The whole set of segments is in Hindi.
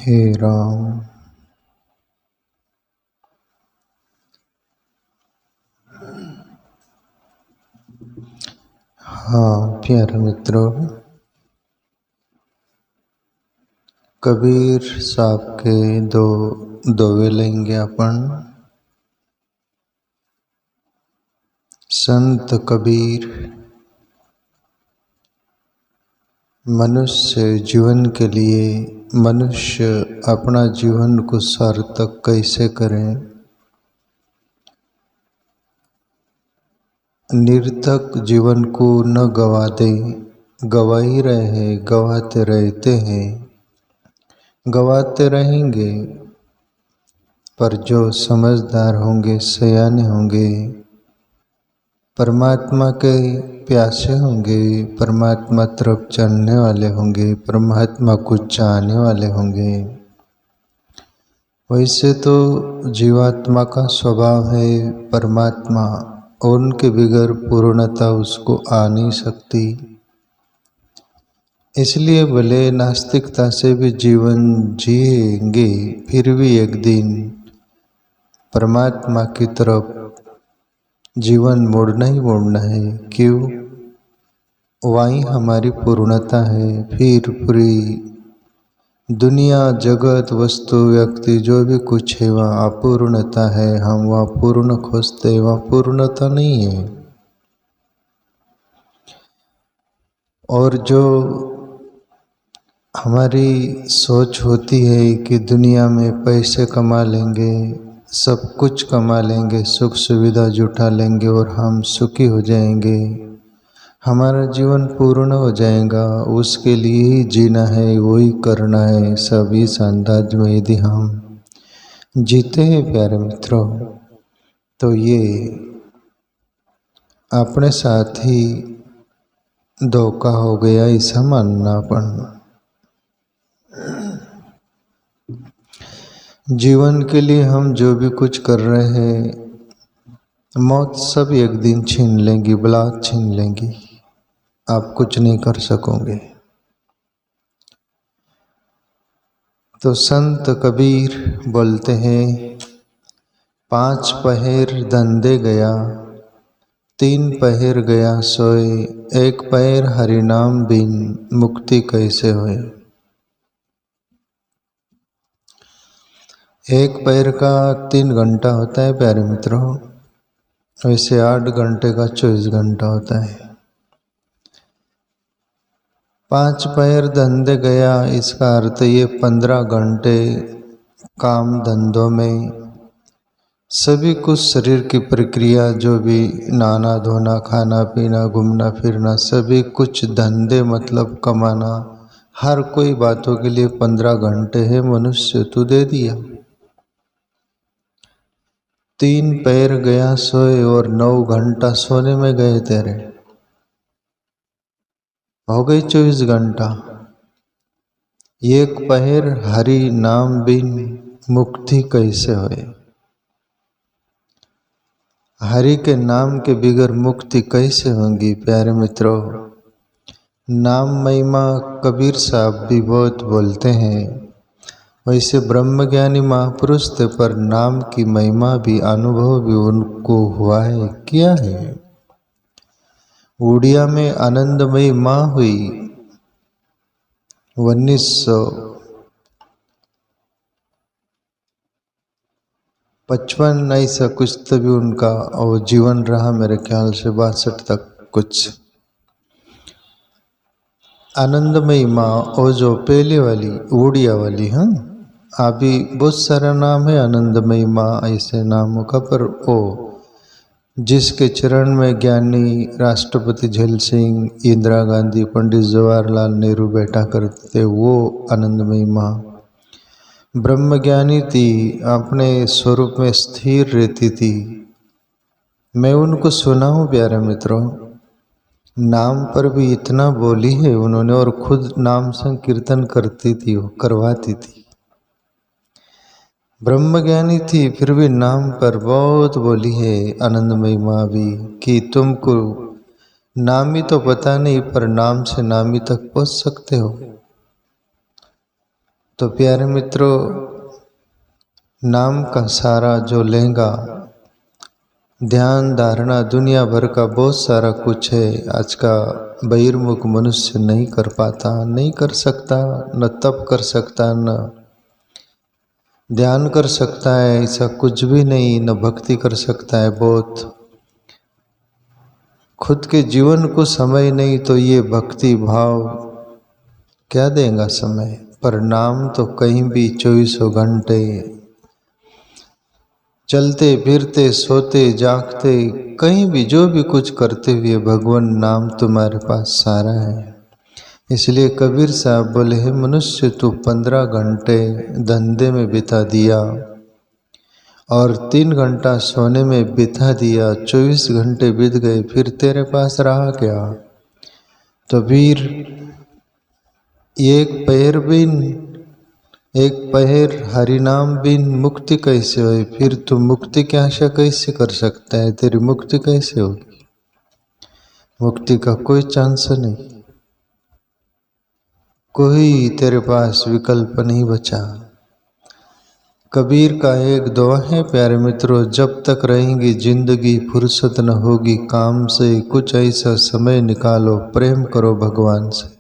हे राम। हाँ प्यारे मित्रों, कबीर साहब के दो दोवे लेंगे अपन। संत कबीर मनुष्य जीवन के लिए मनुष्य अपना जीवन को सार्थक कैसे करें, निरर्थक जीवन को न गवा दे। गवा ही रहे हैं, गवाते रहते हैं, गवाते रहेंगे। पर जो समझदार होंगे, सयाने होंगे, परमात्मा के प्यासे होंगे, परमात्मा तरफ चलने वाले होंगे, परमात्मा को चाहने वाले होंगे। वैसे तो जीवात्मा का स्वभाव है परमात्मा, और उनके बगैर पूर्णता उसको आ नहीं सकती। इसलिए भले नास्तिकता से भी जीवन जिएंगे, फिर भी एक दिन परमात्मा की तरफ जीवन मोड़ना ही मोड़ना है। क्यों? वहीं हमारी पूर्णता है। फिर पूरी दुनिया, जगत, वस्तु, व्यक्ति जो भी कुछ है वहाँ अपूर्णता है। हम वहाँ पूर्ण खोजते, वहाँ पूर्णता नहीं है। और जो हमारी सोच होती है कि दुनिया में पैसे कमा लेंगे, सब कुछ कमा लेंगे, सुख सुविधा जुटा लेंगे और हम सुखी हो जाएंगे, हमारा जीवन पूर्ण हो जाएगा, उसके लिए ही जीना है, वही करना है। सब इस अंदाज में यदि हम जीते हैं प्यारे मित्रों, तो ये अपने साथ ही धोखा हो गया, ऐसा मानना पड़ना। जीवन के लिए हम जो भी कुछ कर रहे हैं, मौत सब एक दिन छीन लेंगी, बलात छीन लेंगी, आप कुछ नहीं कर सकोगे। तो संत कबीर बोलते हैं, 5 पहर धंधे गया, 3 पहर गया सोए, 1 पहर हरिनाम बिन मुक्ति कैसे होए। 1 पहर का 3 घंटा होता है प्यारे मित्रों, वैसे 8 घंटे का 24 घंटा होता है। 5 पहर धंधे गया, इसका अर्थ ये 15 घंटे काम धंधों में सभी कुछ शरीर की प्रक्रिया, जो भी नहाना धोना, खाना पीना, घूमना फिरना, सभी कुछ धंधे मतलब कमाना, हर कोई बातों के लिए 15 घंटे है मनुष्य तू दे दिया। 3 पैर गया सोए और 9 घंटा सोने में गए तेरे, हो गई 24 घंटा। 1 पहर हरि नाम बिन मुक्ति कैसे होए। हरि के नाम के बिगर मुक्ति कैसे होंगी प्यारे मित्रों। नाम महिमा कबीर साहब भी बहुत बोलते हैं। वैसे ब्रह्मज्ञानी महापुरुष थे, पर नाम की महिमा भी, अनुभव भी उनको हुआ है, किया है। उड़िया में आनंदमयी माँ हुई 1955 ऐसा कुछ तभी उनका और जीवन रहा, मेरे ख्याल से 62 तक कुछ। आनंदमयी माँ और जो पहले वाली उड़िया वाली, हाँ अभी बहुत सारा नाम है आनंदमयी माँ ऐसे नामों का, पर ओ जिसके चरण में ज्ञानी राष्ट्रपति झैल सिंह, इंदिरा गांधी, पंडित जवाहरलाल नेहरू बैठा करते थे, वो आनंदमयी माँ ब्रह्मज्ञानी थी, अपने स्वरूप में स्थिर रहती थी। मैं उनको सुना हूँ प्यारे मित्रों, नाम पर भी इतना बोली है उन्होंने, और खुद नाम संकीर्तन करती थी, वो करवाती थी। ब्रह्मज्ञानी थी, फिर भी नाम पर बहुत बोली है आनंदमयी माँ भी, कि तुमको नामी तो पता नहीं, पर नाम से नामी तक पहुँच सकते हो। तो प्यारे मित्रों, नाम का सारा जो लेगा, ध्यान धारणा दुनिया भर का बहुत सारा कुछ है, आज का बहिर्मुख मनुष्य नहीं कर पाता, नहीं कर सकता, न तप कर सकता, न ध्यान कर सकता है, ऐसा कुछ भी नहीं, न भक्ति कर सकता है। बहुत खुद के जीवन को समय नहीं तो ये भक्ति भाव क्या देगा समय। पर नाम तो कहीं भी 24 घंटे चलते फिरते सोते जागते कहीं भी जो भी कुछ करते हुए भगवान नाम तुम्हारे पास सारा है। इसलिए कबीर साहब बोले, हे मनुष्य, तू 15 घंटे धंधे में बिता दिया और 3 घंटा सोने में बिता दिया, 24 घंटे बीत गए, फिर तेरे पास रहा क्या? तो फिर एक पैर हरिनाम बिन मुक्ति कैसे होए? फिर तू मुक्ति की आशा कैसे कर सकता है? तेरी मुक्ति कैसे होगी? मुक्ति का कोई चांस नहीं, कोई तेरे पास विकल्प नहीं बचा। कबीर का एक दुआ है प्यारे मित्रों, जब तक रहेंगी जिंदगी फुर्सत न होगी काम से, कुछ ऐसा समय निकालो प्रेम करो भगवान से।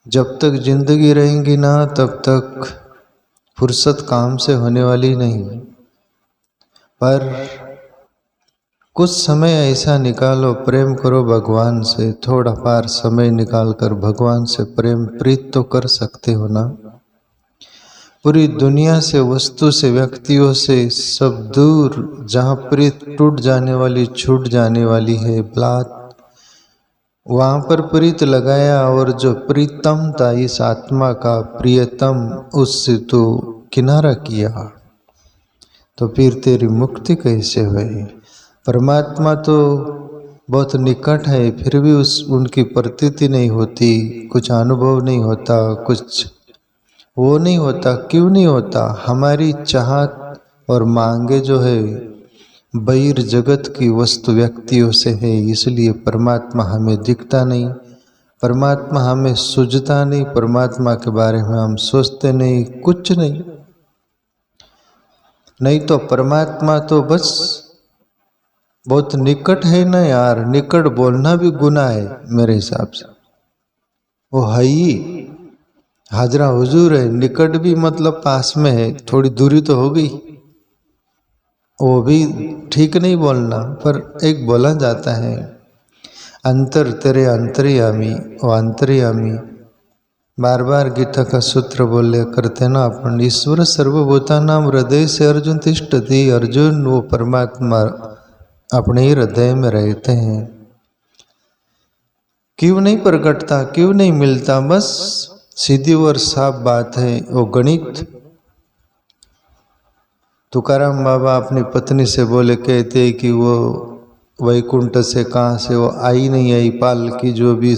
जब तक जिंदगी रहेंगी ना तब तक फुर्सत काम से होने वाली नहीं, पर कुछ समय ऐसा निकालो, प्रेम करो भगवान से। थोड़ा पार समय निकाल कर भगवान से प्रेम प्रीत तो कर सकते हो ना। पूरी दुनिया से, वस्तु से, व्यक्तियों से सब दूर, जहाँ प्रीत टूट जाने वाली, छूट जाने वाली है ब्लात, वहाँ पर प्रीत लगाया और जो प्रीतम था इस आत्मा का प्रियतम, उससे तो किनारा किया, तो फिर तेरी मुक्ति कैसे हुई? परमात्मा तो बहुत निकट है, फिर भी उनकी प्रतीति नहीं होती, कुछ अनुभव नहीं होता, कुछ वो नहीं होता। क्यों नहीं होता? हमारी चाहत और मांगे जो है बहिर जगत की वस्तु व्यक्तियों से है, इसलिए परमात्मा हमें दिखता नहीं, परमात्मा हमें सूझता नहीं, परमात्मा के बारे में हम सोचते नहीं, कुछ नहीं। नहीं तो परमात्मा तो बस बहुत निकट है ना यार। निकट बोलना भी गुनाह है मेरे हिसाब से। वो है ही हाजरा हुजूर है, निकट भी मतलब पास में है, थोड़ी दूरी तो हो गई, वो भी ठीक नहीं बोलना। पर एक बोला जाता है, अंतर तेरे अंतर्यामी, वो अंतर्यामी बार बार गीता का सूत्र बोले करते ना अपन, ईश्वर सर्वभूतानां हृदय से अर्जुन तिष्ठति। अर्जुन वो परमात्मा अपने ही हृदय में रहते हैं। क्यों नहीं प्रकटता, क्यों नहीं मिलता? बस सीधी और साफ बात है, वो गणित। तुकाराम बाबा अपनी पत्नी से बोले, कहते कि वो वैकुंठ से कहाँ से वो आई नहीं आई, पालकी जो भी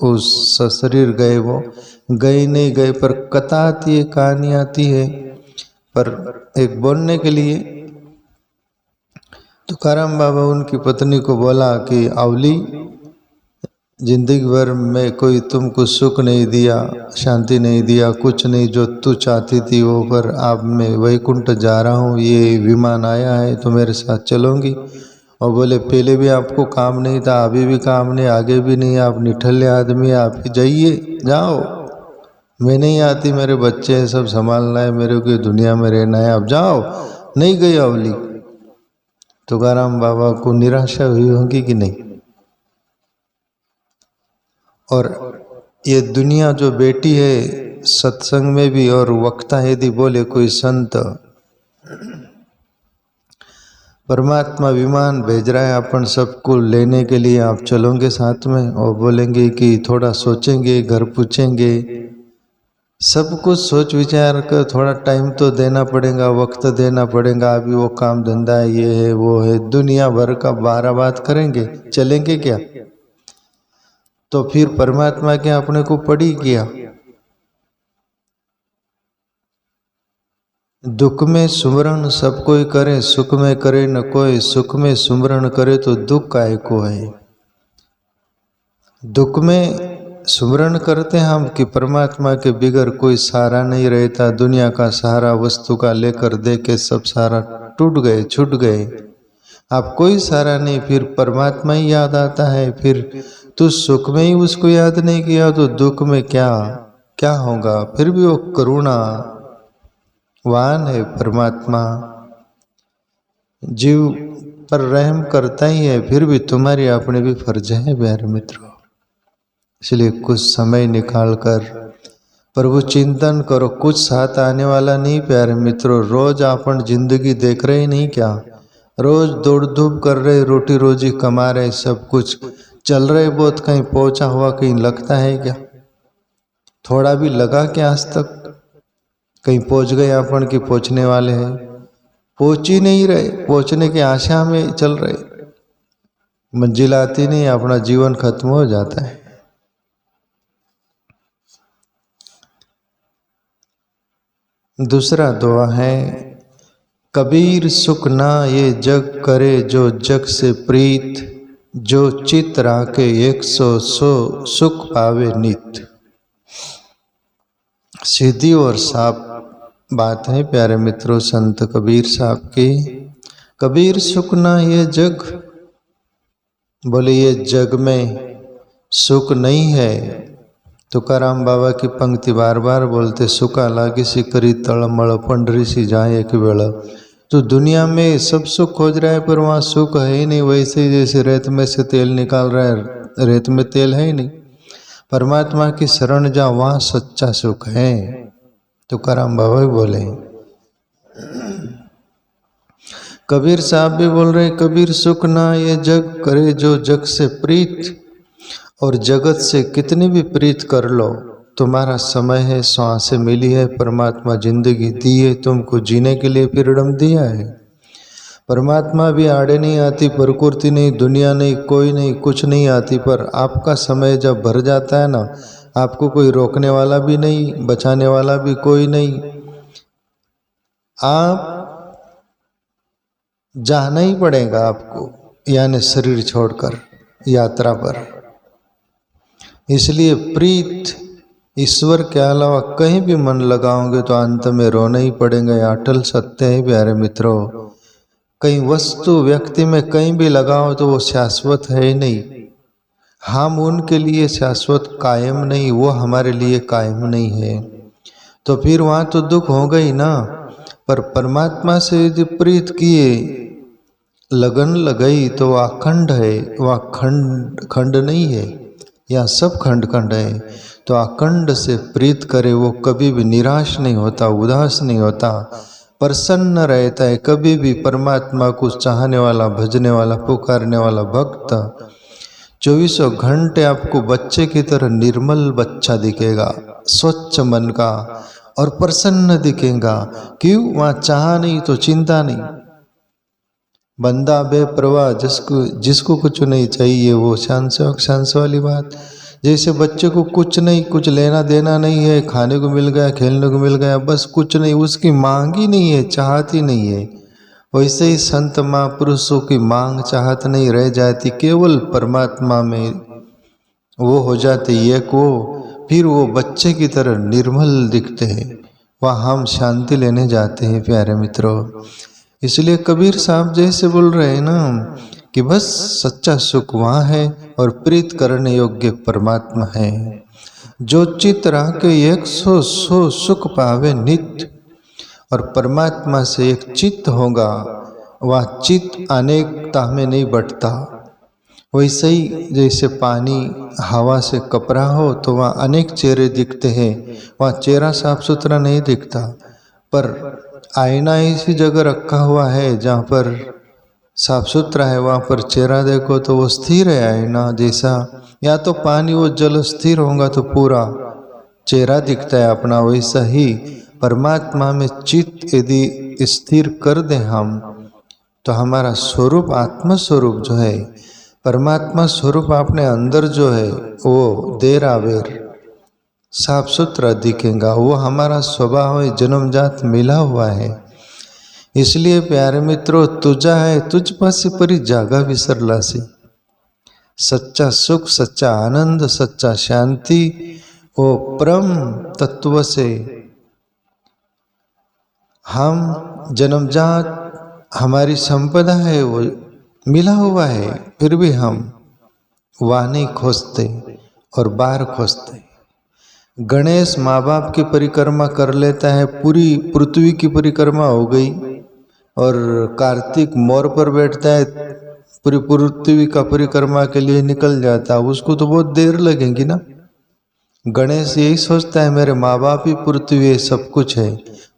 उस शरीर गए वो गए नहीं गए, पर कथा आती है, कहानी आती है, पर एक बोलने के लिए। तुकाराम बाबा उनकी पत्नी को बोला कि अवली, जिंदगी भर में कोई तुमको सुख नहीं दिया, शांति नहीं दिया, कुछ नहीं, जो तू चाहती थी वो, पर अब मैं वैकुंठ जा रहा हूँ, ये विमान आया है तो मेरे साथ चलोगी? और बोले, पहले भी आपको काम नहीं था, अभी भी काम नहीं, आगे भी नहीं, आप निठल्ले आदमी, आप ही जाइए, जाओ, मैं नहीं आती, मेरे बच्चे हैं, सब संभालना है, मेरे को दुनिया में रहना है, आप जाओ। नहीं गई अवली। तुकाराम बाबा को निराशा हुई होगी कि नहीं? और ये दुनिया जो बेटी है सत्संग में भी, और वक्ता यदि बोले कोई संत, परमात्मा विमान भेज रहा है अपन सबको लेने के लिए, आप चलोगे साथ में? और बोलेंगे कि थोड़ा सोचेंगे, घर पूछेंगे, सब कुछ सोच विचार कर थोड़ा टाइम तो देना पड़ेगा, वक्त देना पड़ेगा। अभी वो काम धंधा है, ये है वो है, दुनिया भर का 12 बात करेंगे, चलेंगे क्या? तो फिर परमात्मा क्या अपने को पड़ी किया? दुख में सुमरण सब कोई करे, सुख में करे न कोई, सुख में सुमरण करे तो दुख काहे को है? दुख में सुमरण करते हैं हम कि परमात्मा के बिगर कोई सहारा नहीं रहता, दुनिया का सहारा वस्तु का लेकर दे के सब सहारा टूट गए, छूट गए, आप कोई सहारा नहीं, फिर परमात्मा ही याद आता है। फिर तू सुख में ही उसको याद नहीं किया तो दुख में क्या क्या होगा। फिर भी वो करुणा वान है परमात्मा, जीव पर रहम करता ही है। फिर भी तुम्हारी अपने भी फर्ज है प्यारे मित्रों, इसलिए कुछ समय निकाल कर प्रभु चिंतन करो। कुछ साथ आने वाला नहीं प्यारे मित्रों, रोज अपन जिंदगी देख रहे नहीं क्या, रोज दौड़ धूप कर रहे, रोटी रोजी कमा रहे, सब कुछ चल रहे, बहुत कहीं पहुंचा हुआ कहीं लगता है क्या, थोड़ा भी लगा क्या आज तक कहीं पहुंच गए अपन की पहुंचने वाले हैं, पहुंच ही नहीं रहे, पहुंचने की आशा में चल रहे, मंजिल आती नहीं, अपना जीवन खत्म हो जाता है। दूसरा दुआ है, कबीर सुख ना ये जग करे जो जग से प्रीत, जो चित राखे 100 सुख पावे नित। सीधी और साफ बात है प्यारे मित्रों संत कबीर साहब की। कबीर सुख ना ये जग, बोले ये जग में सुख नहीं है। तुकाराम बाबा की पंक्ति बार बार बोलते, सुखा लागी सी करी तड़मड़ पंडरी सी जाए एक वेला। तो दुनिया में सब सुख खोज रहा है पर वहाँ सुख है ही नहीं, वैसे ही जैसे रेत में से तेल निकाल रहा है, रेत में तेल है ही नहीं। परमात्मा की शरण जा, वहाँ सच्चा सुख है। तुकाराम बाबा भी बोले, कबीर साहब भी बोल रहे, कबीर सुख ना ये जग करे जो जग से प्रीत। और जगत से कितनी भी प्रीत कर लो, तुम्हारा समय है, सांसें मिली है, परमात्मा जिंदगी दी है, तुमको जीने के लिए फ्रीडम दिया है। परमात्मा भी आड़े नहीं आती, प्रकृति नहीं, दुनिया नहीं, कोई नहीं, कुछ नहीं आती, पर आपका समय जब भर जाता है ना, आपको कोई रोकने वाला भी नहीं, बचाने वाला भी कोई नहीं, आप जाना ही पड़ेगा आपको, यानी शरीर छोड़कर यात्रा पर। इसलिए प्रीत ईश्वर के अलावा कहीं भी मन लगाओगे तो अंत में रोना ही पड़ेगा, अटल सत्य है प्यारे मित्रों। कहीं वस्तु व्यक्ति में कहीं भी लगाओ तो वो शाश्वत है ही नहीं, हम उनके लिए शाश्वत कायम नहीं, वो हमारे लिए कायम नहीं है, तो फिर वहाँ तो दुख होगा ही ना। पर परमात्मा से यदि प्रीत किए, लगन लगाई तो वह अखंड है, वह खंड खंड नहीं है, यहाँ सब खंड खंड है। तो अखंड से प्रीत करे, वो कभी भी निराश नहीं होता, उदास नहीं होता, प्रसन्न रहता है। कभी भी परमात्मा को चाहने वाला, भजने वाला, पुकारने वाला भक्त 24 घंटे आपको बच्चे की तरह निर्मल बच्चा दिखेगा, स्वच्छ मन का और प्रसन्न दिखेगा। क्यों? वहाँ चाह नहीं तो चिंता नहीं, बंदा बेप्रवाह, जिसको कुछ नहीं चाहिए वो शांत वाली बात। जैसे बच्चे को कुछ नहीं, कुछ लेना देना नहीं है, खाने को मिल गया, खेलने को मिल गया, बस कुछ नहीं, उसकी मांग ही नहीं है, चाहत ही नहीं है। वैसे ही संत महापुरुषों की मांग चाहत नहीं रह जाती, केवल परमात्मा में वो हो जाते एक वो, फिर वो बच्चे की तरह निर्मल दिखते हैं, वहाँ हम शांति लेने जाते हैं प्यारे मित्रों। इसलिए कबीर साहब जैसे बोल रहे हैं ना कि बस सच्चा सुख वहाँ है और प्रीत करने योग्य परमात्मा है। जो चित रह के 100 सुख पावे नित्य, और परमात्मा से एक चित्त होगा, वह चित्त अनेकता में नहीं बंटता। वैसे ही जैसे पानी हवा से कपड़ा हो तो वहाँ अनेक चेहरे दिखते हैं, वहाँ चेहरा साफ सुथरा नहीं दिखता। पर आईना ऐसी जगह रखा हुआ है जहाँ पर साफ सुथरा है, वहाँ पर चेहरा देखो तो वो स्थिर है आईना जैसा। या तो पानी वो जल स्थिर होगा तो पूरा चेहरा दिखता है अपना, वैसा ही परमात्मा में चित्त यदि स्थिर कर दें हम, तो हमारा स्वरूप, आत्म स्वरूप जो है, परमात्मा स्वरूप अपने अंदर जो है वो देर आवेर साफ सुथरा दिखेगा। वो हमारा स्वभाव है, जन्मजात मिला हुआ है। इसलिए प्यारे मित्रों, तुझा है तुझ पासी परी जागा विसरलासी। सच्चा सुख, सच्चा आनंद, सच्चा शांति वो परम तत्व से हम जन्मजात हमारी संपदा है, वो मिला हुआ है, फिर भी हम वहाँ नहीं खोजते और बाहर खोजते। गणेश माँ बाप की परिक्रमा कर लेता है, पूरी पृथ्वी की परिक्रमा हो गई, और कार्तिक मोर पर बैठता है, पूरी पृथ्वी का परिक्रमा के लिए निकल जाता है, उसको तो बहुत देर लगेगी ना। गणेश यही सोचता है मेरे माँ बाप ही पृथ्वी है, सब कुछ है,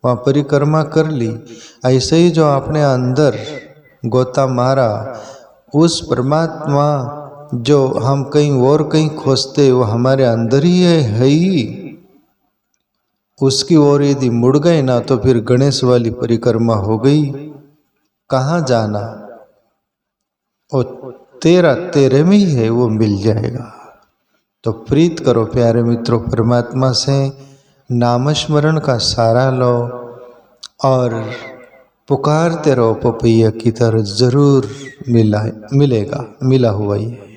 वहाँ परिक्रमा कर ली। ऐसे ही जो अपने अंदर गोता मारा, उस परमात्मा जो हम कहीं और कहीं खोजते, वो हमारे अंदर ही है ही। उसकी ओर यदि मुड़ गए ना तो फिर गणेश वाली परिक्रमा हो गई। कहाँ जाना, वो तेरा तेरे में ही है, वो मिल जाएगा। तो प्रीत करो प्यारे मित्रों परमात्मा से, नामस्मरण का सहारा लो और पुकारते रहो पपैया की तरह, जरूर मिलेगा, मिला हुआ ही है।